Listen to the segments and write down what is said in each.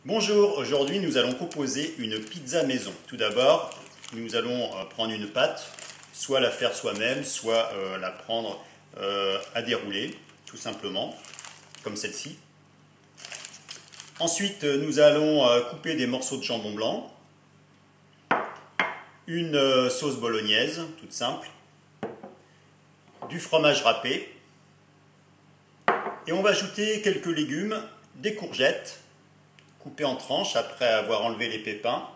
Bonjour, aujourd'hui nous allons composer une pizza maison. Tout d'abord, nous allons prendre une pâte, soit la faire soi-même, soit la prendre à dérouler, tout simplement, comme celle-ci. Ensuite, nous allons couper des morceaux de jambon blanc, une sauce bolognaise, toute simple, du fromage râpé, et on va ajouter quelques légumes, des courgettes, coupées en tranches après avoir enlevé les pépins,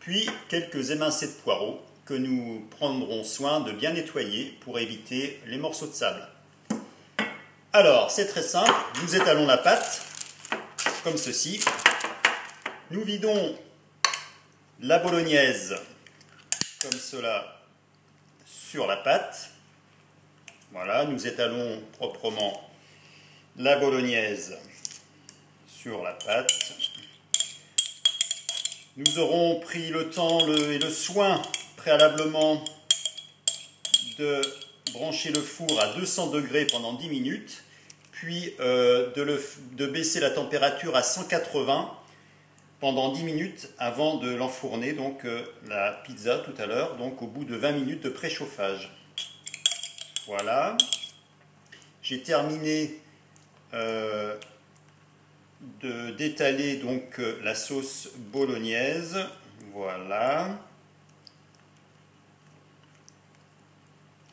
puis quelques émincés de poireaux que nous prendrons soin de bien nettoyer pour éviter les morceaux de sable. Alors, c'est très simple, nous étalons la pâte, comme ceci. Nous vidons la bolognaise, comme cela, sur la pâte. Voilà, nous étalons proprement la bolognaise sur la pâte. Nous aurons pris le temps et le soin préalablement de brancher le four à 200 degrés pendant 10 minutes, puis de baisser la température à 180 pendant 10 minutes avant de l'enfourner, donc la pizza tout à l'heure, donc au bout de 20 minutes de préchauffage. Voilà. J'ai terminé d'étaler donc la sauce bolognaise. Voilà.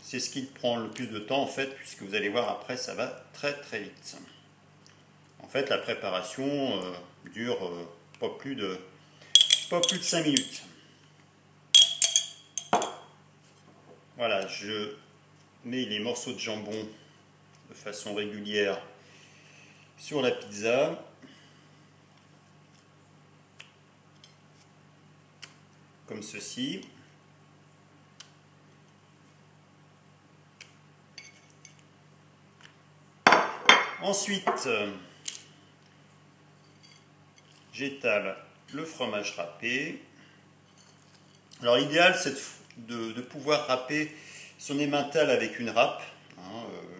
C'est ce qui prend le plus de temps en fait, puisque vous allez voir après ça va très très vite. En fait la préparation dure pas plus de 5 minutes. Voilà, je mets les morceaux de jambon de façon régulière sur la pizza. Comme ceci. Ensuite, j'étale le fromage râpé. Alors l'idéal c'est de pouvoir râper son emmental avec une râpe,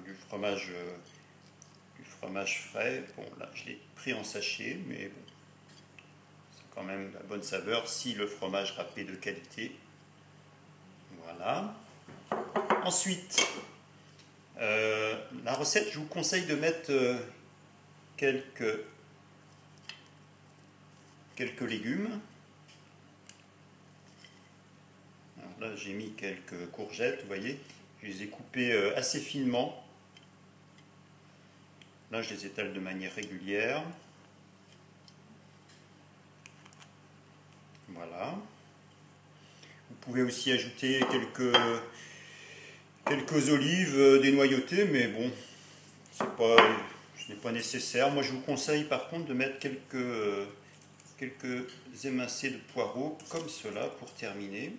du fromage frais. Bon là je l'ai pris en sachet, mais bon, c'est quand même la bonne saveur si le fromage râpé de qualité. Voilà. Ensuite, la recette, je vous conseille de mettre quelques légumes. Alors là, j'ai mis quelques courgettes, vous voyez, je les ai coupées assez finement. Là, je les étale de manière régulière. Voilà. Vous pouvez aussi ajouter quelques olives dénoyautées, mais bon, ce n'est pas nécessaire. Moi, je vous conseille par contre de mettre quelques émincés de poireaux comme cela pour terminer.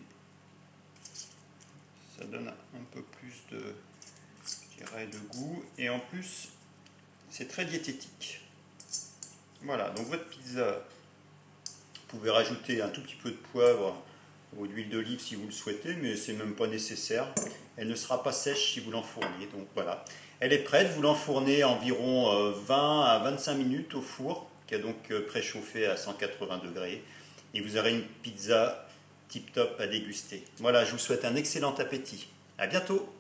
Ça donne un peu plus de goût, et en plus, c'est très diététique. Voilà, donc votre pizza, vous pouvez rajouter un tout petit peu de poivre ou d'huile d'olive si vous le souhaitez, mais c'est même pas nécessaire. Elle ne sera pas sèche si vous l'enfournez. Donc voilà, elle est prête. Vous l'enfournez environ 20 à 25 minutes au four, qui a donc préchauffé à 180 degrés. Et vous aurez une pizza tip top à déguster. Voilà, je vous souhaite un excellent appétit. À bientôt.